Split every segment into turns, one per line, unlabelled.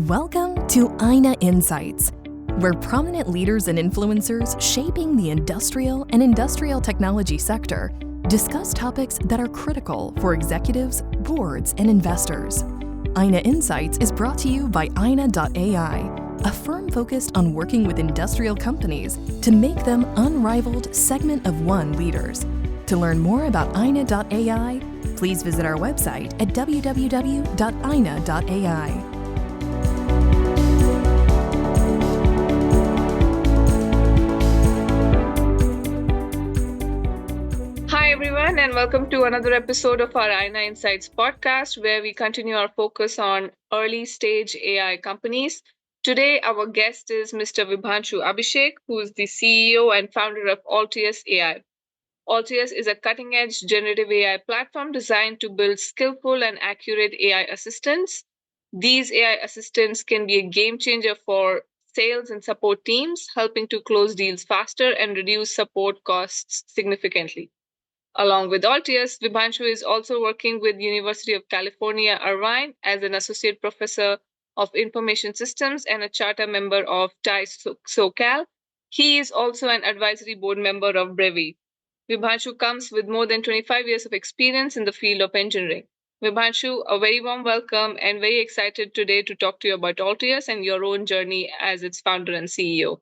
Welcome to Ayna Insights, where prominent leaders and influencers shaping the industrial and industrial technology sector discuss topics that are critical for executives, boards, and investors. Ayna Insights is brought to you by Ayna.ai, a firm focused on working with industrial companies to make them unrivaled segment of one leaders. To learn more about Ayna.ai, please visit our website at www.ayna.ai.
Hi, everyone, and welcome to another episode of our Ayna Insights podcast, where we continue our focus on early stage AI companies. Today, our guest is Mr. Vibhanshu Abhishek, who is the CEO and founder of Alltius AI. Alltius is a cutting edge generative AI platform designed to build skillful and accurate AI assistants. These AI assistants can be a game changer for sales and support teams, helping to close deals faster and reduce support costs significantly. Along with Altius, Vibhanshu is also working with University of California, Irvine as an associate professor of information systems and a charter member of TI SoCal. He is also an advisory board member of Brevi. Vibhanshu comes with more than 25 years of experience in the field of engineering. Vibhanshu, a very warm welcome and very excited today to talk to you about Altius and your own journey as its founder and CEO.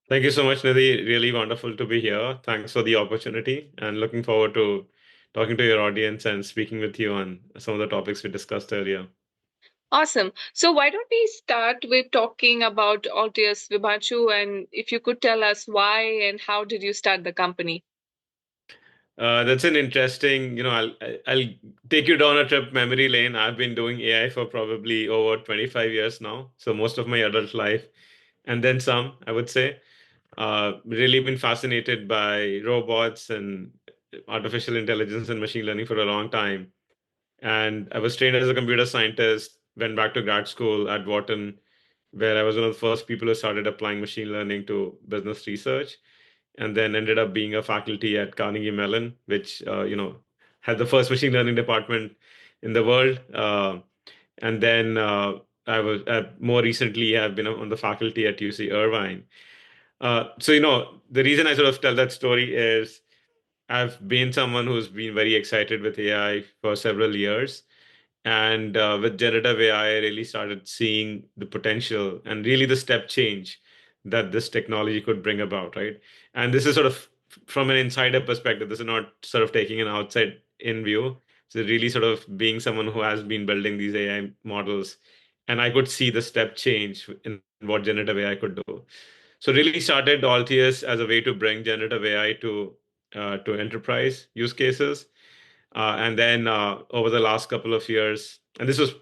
Thank you so much, Nidhi. Really wonderful to be here. Thanks for the opportunity and looking forward to talking to your audience and speaking with you on some of the topics we discussed earlier.
Awesome. So why don't we start with talking about Altius, Vibhanshu, and if you could tell us why and how did you start the company?
That's an interesting, I'll take you down a trip memory lane. I've been doing AI for probably over 25 years now. So most of my adult life and then some, I would say. Really been fascinated by robots and artificial intelligence and machine learning for a long time. And I was trained as a computer scientist, went back to grad school at Wharton, where I was one of the first people who started applying machine learning to business research, and then ended up being a faculty at Carnegie Mellon, which had the first machine learning department in the world. And then I was more recently I've been on the faculty at UC-Irvine. The reason I sort of tell that story is I've been someone who's been very excited with AI for several years. And with generative AI, I really started seeing the potential and really the step change that this technology could bring about, right? And this is sort of from an insider perspective. This is not sort of taking an outside in view. So really sort of being someone who has been building these AI models, and I could see the step change in what generative AI could do. So really started Altius as a way to bring generative AI to enterprise use cases. And then over the last couple of years, and this was,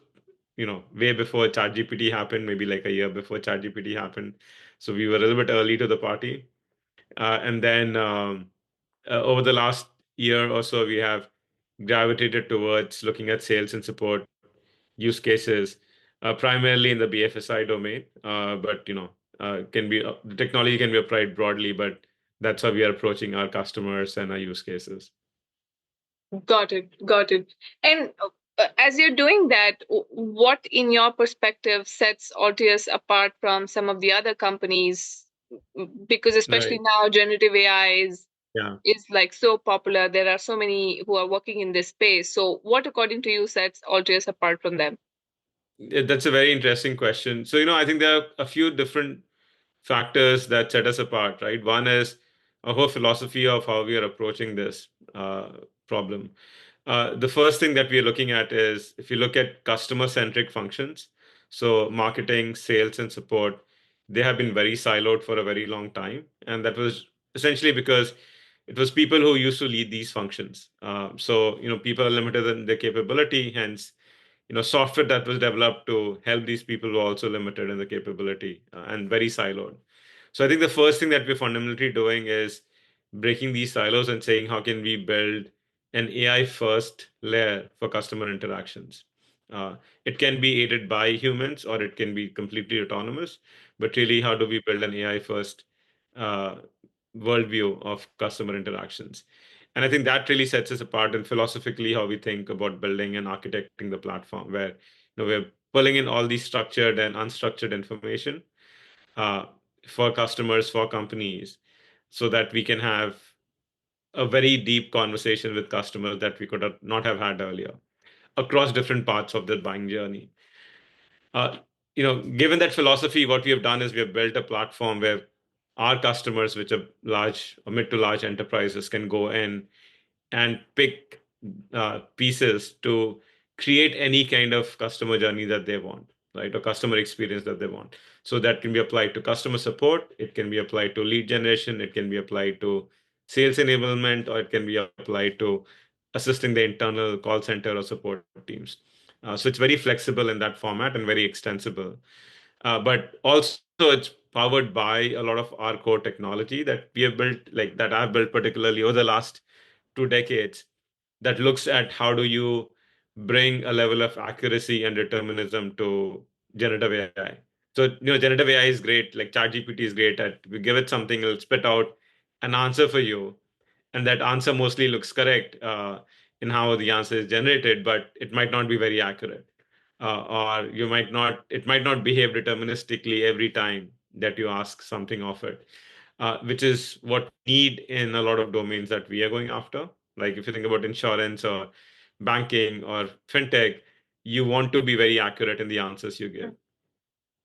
way before ChatGPT happened, maybe like a year before ChatGPT happened. So we were a little bit early to the party. And then over the last year or so, we have gravitated towards looking at sales and support use cases, primarily in the BFSI domain. But the technology can be applied broadly, but that's how we are approaching our customers and our use cases.
Got it. Got it. And as you're doing that, what, in your perspective, sets Altius apart from some of the other companies? Because especially
Right.
now, generative AI
Yeah.
is like so popular. There are so many who are working in this space. So, what, according to you, sets Altius apart from them?
That's a very interesting question. So, I think there are a few different factors that set us apart, right? One is our whole philosophy of how we are approaching this problem. The first thing that we are looking at is if you look at customer-centric functions, so marketing, sales, and support, they have been very siloed for a very long time. And that was essentially because it was people who used to lead these functions. People are limited in their capability, hence software that was developed to help these people were also limited in the capability and very siloed. So I think the first thing that we're fundamentally doing is breaking these silos and saying how can we build an AI first layer for customer interactions. It can be aided by humans or it can be completely autonomous, but really how do we build an AI first uh, worldview of customer interactions? And I think that really sets us apart in philosophically how we think about building and architecting the platform, where we're pulling in all these structured and unstructured information uh, for customers, for companies, so that we can have a very deep conversation with customers that we could not have had earlier across different parts of the buying journey. Uh, Given that philosophy, what we have done is we have built a platform where our customers, which are large or mid to large enterprises, can go in and pick pieces to create any kind of customer journey that they want, right? Or customer experience that they want. So that can be applied to customer support, it can be applied to lead generation, it can be applied to sales enablement, or it can be applied to assisting the internal call center or support teams. So it's very flexible in that format and very extensible. But also it's powered by a lot of our core technology that we have built, like that I've built particularly over the last 2 decades, that looks at how do you bring a level of accuracy and determinism to generative AI. So, generative AI is great, like ChatGPT is great at, we give it something, it'll spit out an answer for you. And that answer mostly looks correct in how the answer is generated, but it might not be very accurate. Or it might not behave deterministically every time that you ask something of it, which is what we need in a lot of domains that we are going after. Like if you think about insurance or banking or fintech, you want to be very accurate in the answers you give.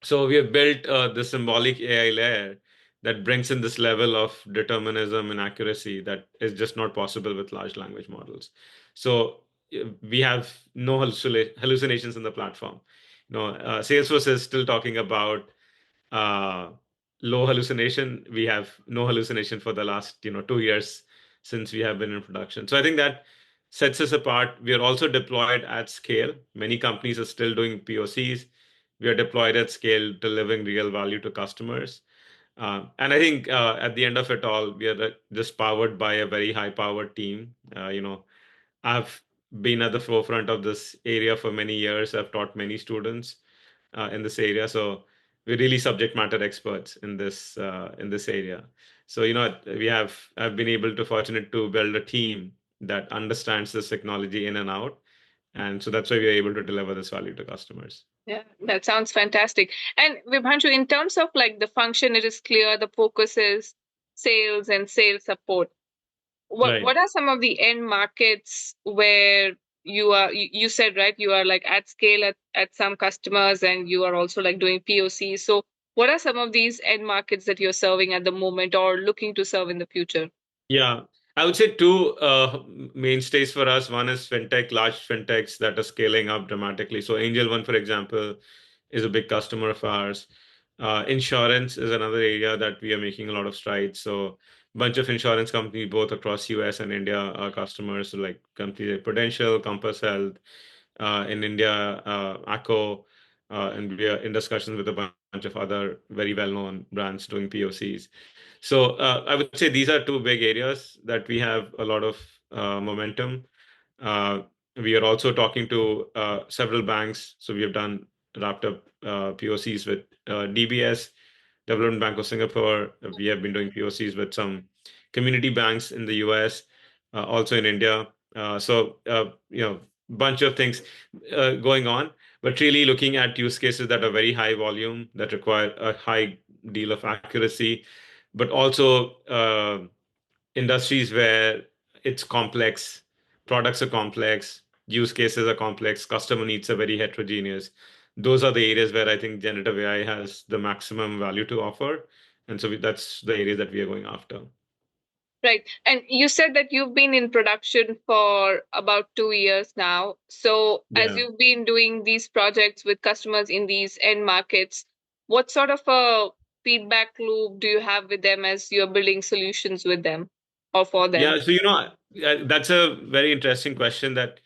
So we have built the symbolic AI layer that brings in this level of determinism and accuracy that is just not possible with large language models. So we have no hallucinations in the platform. Salesforce is still talking about uh, low hallucination. We have no hallucination for the last 2 years since we have been in production. So I think that sets us apart. We are also deployed at scale. Many companies are still doing POCs. We are deployed at scale, delivering real value to customers. And I think at the end of it all, we are just powered by a very high-powered team. I've been at the forefront of this area for many years. I've taught many students in this area, so we're really subject matter experts in this area. So I've been able to fortunate to build a team that understands this technology in and out, and so that's why we are able to deliver this value to customers.
Yeah, that sounds fantastic. And Vibhanshu, in terms of like the function, it is clear the focus is sales and sales support. What
Right.
are some of the end markets where you said, right, you are like at scale at some customers and you are also like doing POCs. So what are some of these end markets that you're serving at the moment or looking to serve in the future?
Yeah, I would say two mainstays for us. One is fintech, large fintechs that are scaling up dramatically. So Angel One, for example, is a big customer of ours. Insurance is another area that we are making a lot of strides. So bunch of insurance companies, both across US and India, are customers. So like companies like Prudential, Compass Health, in India, ACO, and we are in discussions with a bunch of other very well-known brands doing POCs. So I would say these are two big areas that we have a lot of momentum. Uh, we are also talking to several banks. So we have wrapped up POCs with DBS, Development Bank of Singapore. We have been doing POCs with some community banks in the US, also in India. Bunch of things going on, but really looking at use cases that are very high volume, that require a high deal of accuracy, but also industries where it's complex, products are complex, use cases are complex, customer needs are very heterogeneous. Those are the areas where I think generative AI has the maximum value to offer. And so that's the areas that we are going after.
Right. And you said that you've been in production for about 2 years now. So, as
Yeah.
you've been doing these projects with customers in these end markets, what sort of a feedback loop do you have with them as you're building solutions with them or for them?
Yeah. So, that's a very interesting question. That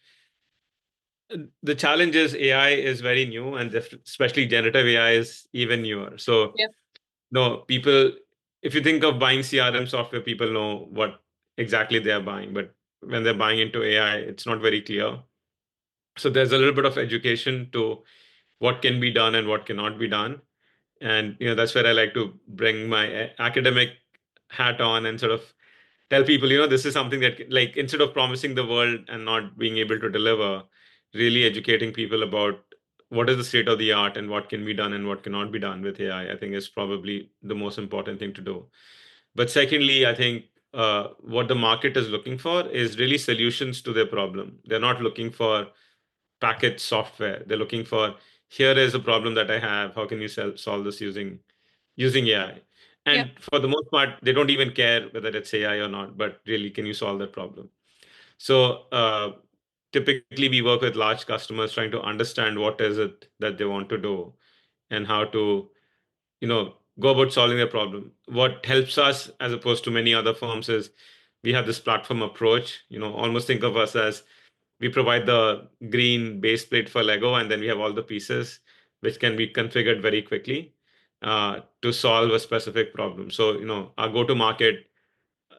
the challenge is AI is very new, and especially generative AI is even newer. So,
Yeah.
no, people, if you think of buying CRM software, people know what exactly they are buying. But when they're buying into AI, it's not very clear. So there's a little bit of education to what can be done and what cannot be done. And that's where I like to bring my academic hat on and sort of tell people, this is something that, like, instead of promising the world and not being able to deliver, really educating people about what is the state of the art and what can be done and what cannot be done with AI, I think is probably the most important thing to do. But secondly, I think what the market is looking for is really solutions to their problem. They're not looking for packaged software. They're looking for, here is a problem that I have. How can you solve this using AI?
Yeah.
And for the most part, they don't even care whether it's AI or not, but really, can you solve that problem? So typically, we work with large customers trying to understand what is it that they want to do and how to, go about solving their problem. What helps us, as opposed to many other firms, is we have this platform approach. Almost think of us as we provide the green base plate for Lego, and then we have all the pieces which can be configured very quickly to solve a specific problem. So, our go-to market,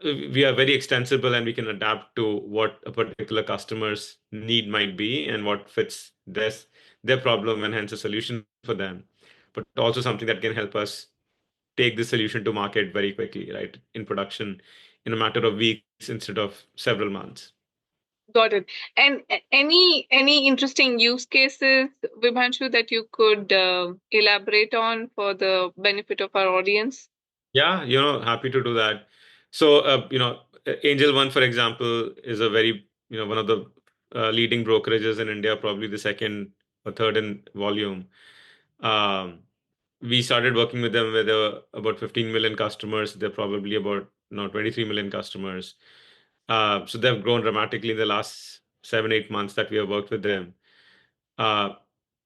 we are very extensible and we can adapt to what a particular customer's need might be and what fits their problem and hence a solution for them, but also something that can help us take the solution to market very quickly, right, in production in a matter of weeks instead of several months.
Got it. And any interesting use cases, Vibhanshu, that you could elaborate on for the benefit of our audience?
Yeah, happy to do that. So, Angel One, for example, is a very, one of the leading brokerages in India, probably the second or third in volume. Um, we started working with them with about 15 million customers. They're probably about now 23 million customers. So they've grown dramatically in the last 7, 8 months that we have worked with them. Uh,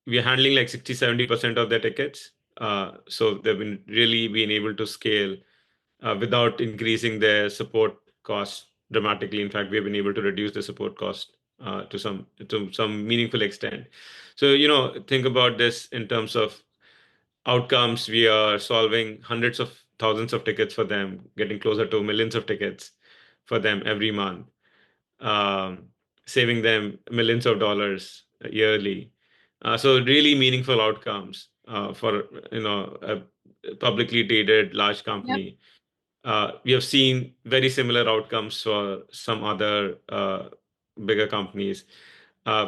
we are handling like 60, 70% of their tickets. So they've been really being able to scale without increasing their support costs dramatically. In fact, we have been able to reduce the support cost to some meaningful extent. So, think about this in terms of outcomes. We are solving hundreds of thousands of tickets for them, getting closer to millions of tickets for them every month, um, saving them millions of dollars yearly. So really meaningful outcomes for a publicly traded large
Yeah.
company. We have seen very similar outcomes for some other bigger companies.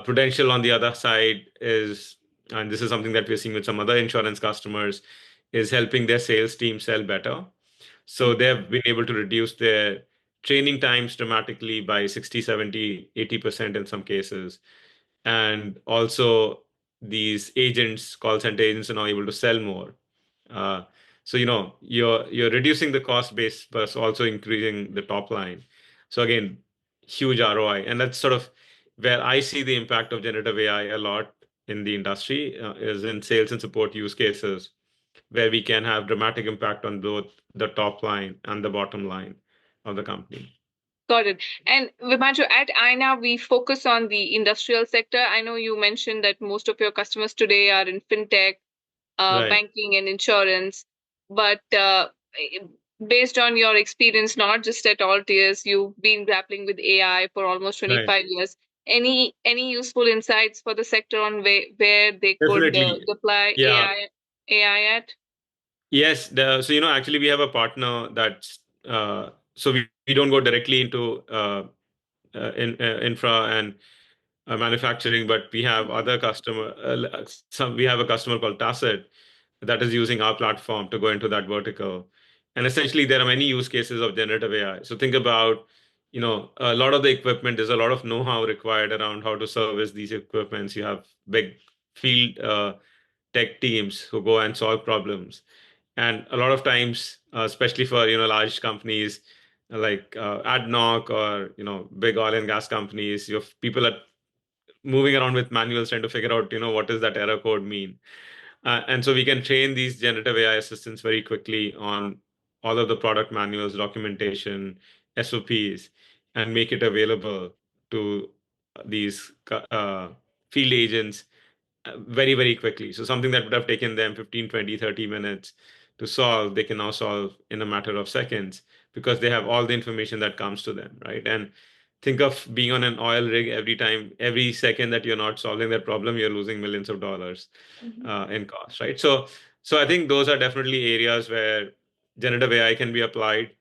Prudential, on the other side, and this is something that we're seeing with some other insurance customers, is helping their sales team sell better. So they have been able to reduce their training times dramatically by 60, 70, 80% in some cases. And also, these agents, call center agents, are now able to sell more. Uh, so you're reducing the cost base, but also increasing the top line. So again, huge ROI, and that's sort of where I see the impact of generative AI a lot in the industry, is in sales and support use cases, where we can have dramatic impact on both the top line and the bottom line of the company.
Got it. And Vibhanshu, at Ayna, we focus on the industrial sector. I know you mentioned that most of your customers today are in fintech,
Right,
banking, and insurance. But based on your experience, not just at Alltius, you've been grappling with AI for almost
right.
25 years. Any useful insights for the sector on where they could
Definitely.
deploy
Yeah.
AI at?
Yes. So, actually, we have a partner that's, so we don't go directly into infra and manufacturing, but we have
Mhm.
other customer. We have a customer called Tacit that is using our platform to go into that vertical. And essentially, there are many use cases of generative AI. So think about, a lot of the equipment. There's a lot of know-how required around how to service these equipments. You have big field tech teams who go and solve problems. And a lot of times, especially for large companies like ADNOC or big oil and gas companies, you have people are moving around with manuals trying to figure out what does that error code mean. And so we can train these generative AI assistants very quickly on all of the product manuals, documentation, SOPs, and make it available to these field agents very, very quickly. So something that would have taken them 15, 20, 30 minutes to solve, they can now solve in a matter of seconds because they have all the information that comes to them, right? And think of being on an oil rig. Every second that you're not solving that problem, you're losing millions of dollars
Mhm.
in cost, right? So I think those are definitely areas where generative AI can be applied.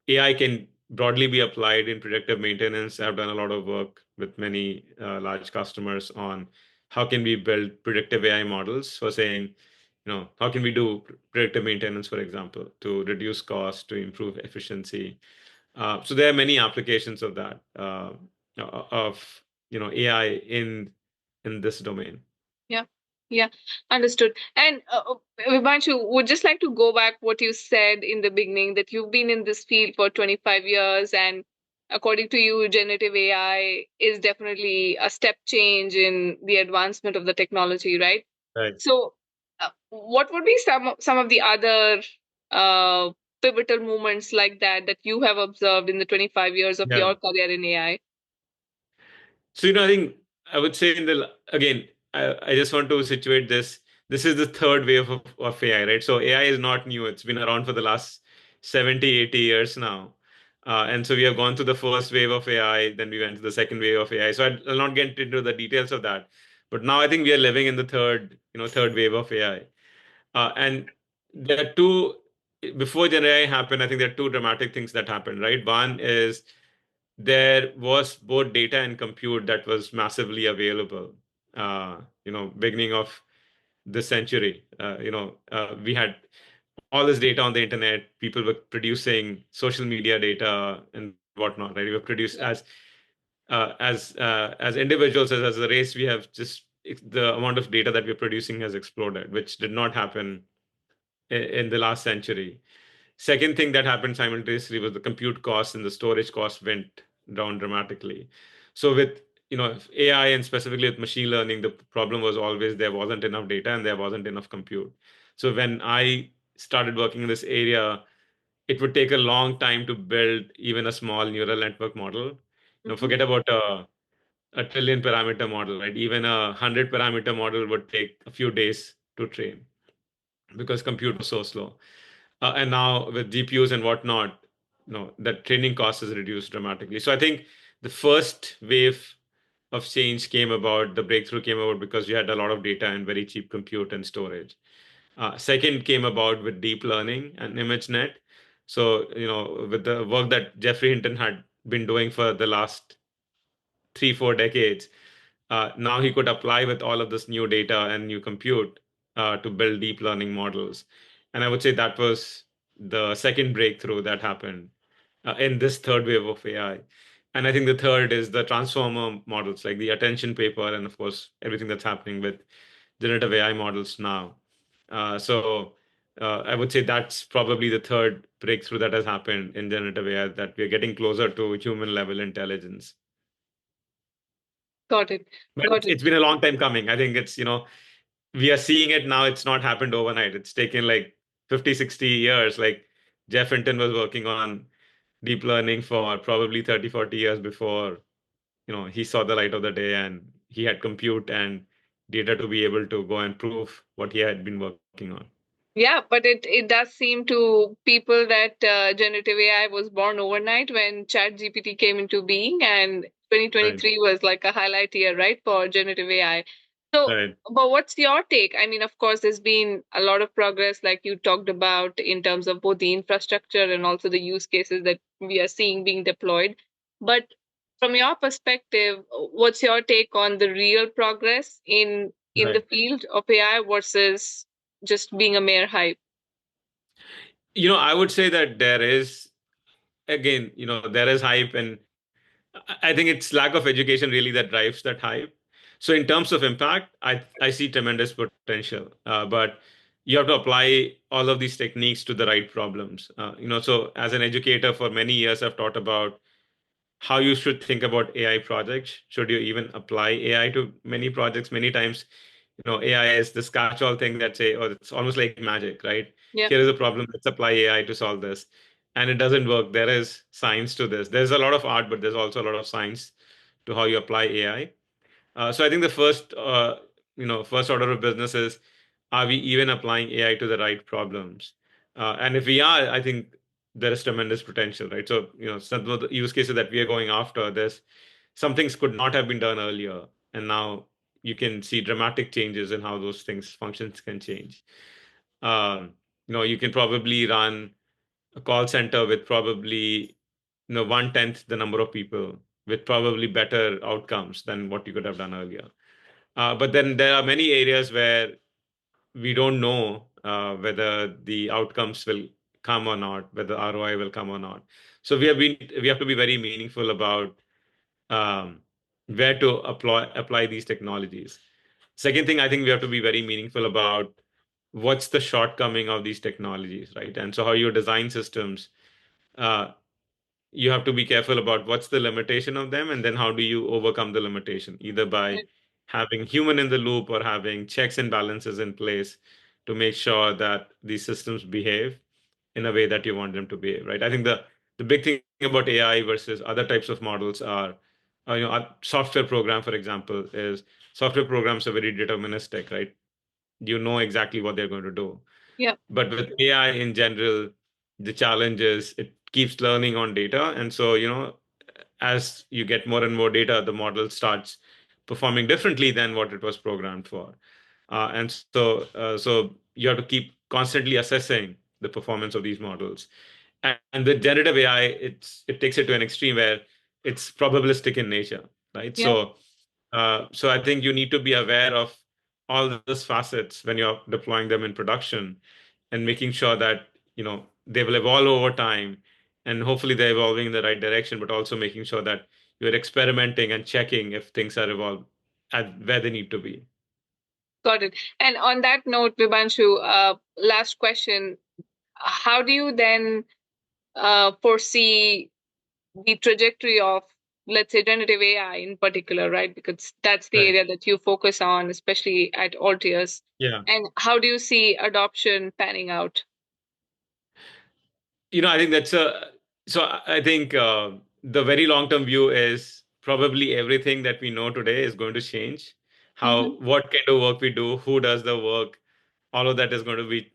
AI can broadly be applied in predictive maintenance. I've done a lot of work with many large customers on how can we build predictive AI models for saying, how can we do predictive maintenance, for example, to reduce cost, to improve efficiency. So there are many applications of that, of AI in this domain.
Yeah, yeah, understood. And Vibhanshu, would just like to go back what you said in the beginning that you've been in this field for 25 years, and according to you, generative AI is definitely a step change in the advancement of the technology, right?
Right.
So, what would be some of the other uh, pivotal moments like that that you have observed in the 25 years of
Yeah.
your career in AI?
So, I think I would say again, I just want to situate this. This is the third wave of AI, right? So AI is not new. It's been around for the last 70, 80 years now. And so we have gone through the first wave of AI, then we went to the second wave of AI. So I'll not get into the details of that. But now I think we are living in the third wave of AI. And there are before Gen AI happened, I think there are two dramatic things that happened, right? One is there was both data and compute that was massively available, beginning of this century. We had all this data on the internet. People were producing social media data and whatnot, right? We were produced
Yeah.
as individuals, as a race, we have just the amount of data that we're producing has exploded, which did not happen in the last century. Second thing that happened simultaneously was the compute costs and the storage costs went down dramatically. So with AI and specifically with machine learning, the problem was always there wasn't enough data and there wasn't enough compute. So when I started working in this area, it would take a long time to build even a small neural network model.
Mhm.
Forget about a trillion parameter model, right? Even 100 parameter model would take a few days to train because compute was so slow. And now with GPUs and whatnot, the training cost is reduced dramatically. So I think the first wave of change came about, the breakthrough came about because we had a lot of data and very cheap compute and storage. Second came about with deep learning and ImageNet. So, with the work that Geoffrey Hinton had been doing for the last 3, 4 decades, now he could apply with all of this new data and new compute to build deep learning models. And I would say that was the second breakthrough that happened in this third wave of AI. And I think the third is the transformer models, like the attention paper, and of course, everything that's happening with generative AI models now. So I would say that's probably the third breakthrough that has happened in generative AI, that we're getting closer to human level intelligence.
Got it.
But
Got it.
it's been a long time coming. I think we are seeing it now. It's not happened overnight. It's taken like 50, 60 years. Like Jeff Hinton was working on deep learning for probably 30, 40 years before, he saw the light of the day and he had compute and data to be able to go and prove what he had been working on.
Yeah, but it does seem to people that generative AI was born overnight when ChatGPT came into being, and
Right.
2023 was like a highlight year, right, for generative AI. So,
Right.
but what's your take? I mean, of course, there's been a lot of progress, like you talked about, in terms of both the infrastructure and also the use cases that we are seeing being deployed. But from your perspective, what's your take on the real progress in the
Right.
field of AI versus just being a mere hype?
I would say that there is, again, there is hype, and I think it's lack of education really that drives that hype. So in terms of impact, I see tremendous potential, but you have to apply all of these techniques to the right problems. So as an educator for many years, I've taught about how you should think about AI projects. Should you even apply AI to many projects? Many times, AI is this catch-all thing that say, oh, it's almost like magic, right?
Yeah.
Here is a problem, let's apply AI to solve this. And it doesn't work. There is science to this. There's a lot of art, but there's also a lot of science to how you apply AI. So I think the first order of business is, are we even applying AI to the right problems? And if we are, I think there is tremendous potential, right? So, some of the use cases that we are going after, there's some things could not have been done earlier, and now you can see dramatic changes in how those functions can change. Um, you can probably run a call center with probably 1/10 the number of people with probably better outcomes than what you could have done earlier. But then there are many areas where we don't know whether the outcomes will come or not, whether ROI will come or not. So we have to be very meaningful about um, where to apply these technologies. Second thing, I think we have to be very meaningful about what's the shortcoming of these technologies, right? And so how you design systems, uh, you have to be careful about what's the limitation of them, and then how do you overcome the limitation, either by
Right.
having human in the loop or having checks and balances in place to make sure that these systems behave in a way that you want them to behave, right? I think the big thing about AI versus other types of models are, a software program, for example, is software programs are very deterministic, right? You know exactly what they're going to do.
Yeah.
But with AI in general, the challenge is it keeps learning on data. And so, as you get more and more data, the model starts performing differently than what it was programmed for. And so you have to keep constantly assessing the performance of these models. And with generative AI, it takes it to an extreme where it's probabilistic in nature, right?
Yeah.
So I think you need to be aware of all those facets when you're deploying them in production, and making sure that they will evolve over time, and hopefully they're evolving in the right direction, but also making sure that you're experimenting and checking if things are evolved at where they need to be.
Got it. And on that note, Vibhanshu, last question. How do you then foresee the trajectory of, let's say, generative AI in particular, right? Because that's the
Right.
area that you focus on, especially at Alltius.
Yeah.
And how do you see adoption panning out?
I think I think the very long term view is probably everything that we know today is going to change.
Hmm.
What kind of work we do, who does the work, all of that is going to be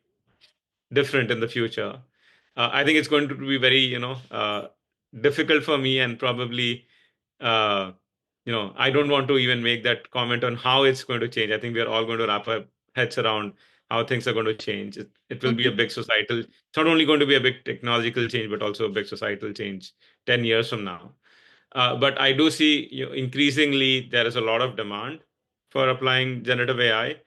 different in the future. I think it's going to be very, difficult for me, and probably, uh, I don't want to even make that comment on how it's going to change. I think we are all going to wrap our heads around how things are going to change. It will be
Hmm.
a big societal. It's not only going to be a big technological change, but also a big societal change 10 years from now. But I do see, increasingly there is a lot of demand for applying generative AI.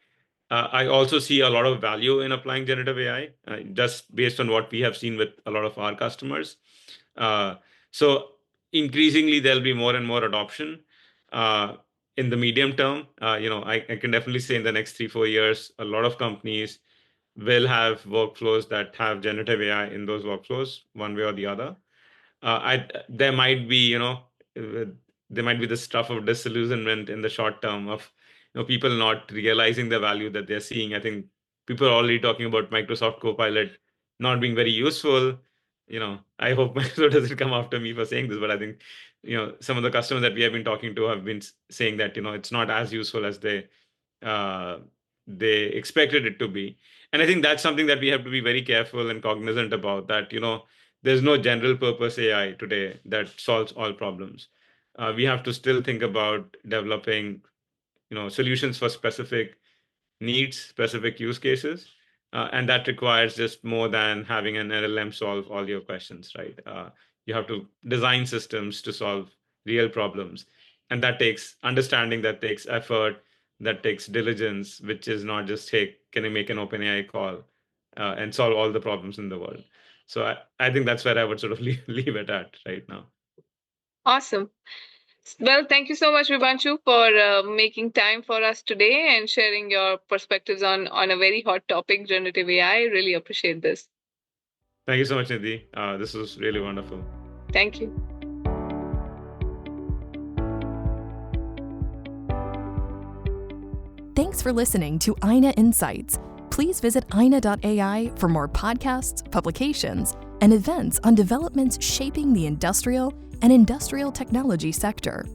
I also see a lot of value in applying generative AI, just based on what we have seen with a lot of our customers. Uh, so increasingly, there'll be more and more adoption uh, in the medium term. I can definitely say in the next 3-4 years, a lot of companies will have workflows that have generative AI in those workflows, one way or the other. There might be, uh, there might be the stuff of disillusionment in the short term of, people not realizing the value that they're seeing. I think people are already talking about Microsoft Copilot not being very useful. I hope Microsoft doesn't come after me for saying this, but I think, some of the customers that we have been talking to have been saying that, it's not as useful as uh, they expected it to be. And I think that's something that we have to be very careful and cognizant about, that, there's no general purpose AI today that solves all problems. We have to still think about developing, solutions for specific needs, specific use cases. And that requires just more than having an LLM solve all your questions, right? You have to design systems to solve real problems. And that takes understanding, that takes effort, that takes diligence, which is not just, hey, can I make an OpenAI call and solve all the problems in the world? So I think that's where I would sort of leave it at right now.
Awesome. Well, thank you so much, Vibhanshu, for making time for us today and sharing your perspectives on a very hot topic, generative AI. Really appreciate this.
Thank you so much, Nidhi. This was really wonderful.
Thank you.
Thanks for listening to Ayna Insights. Please visit ayna.ai for more podcasts, publications, and events on developments shaping the industrial and industrial technology sector.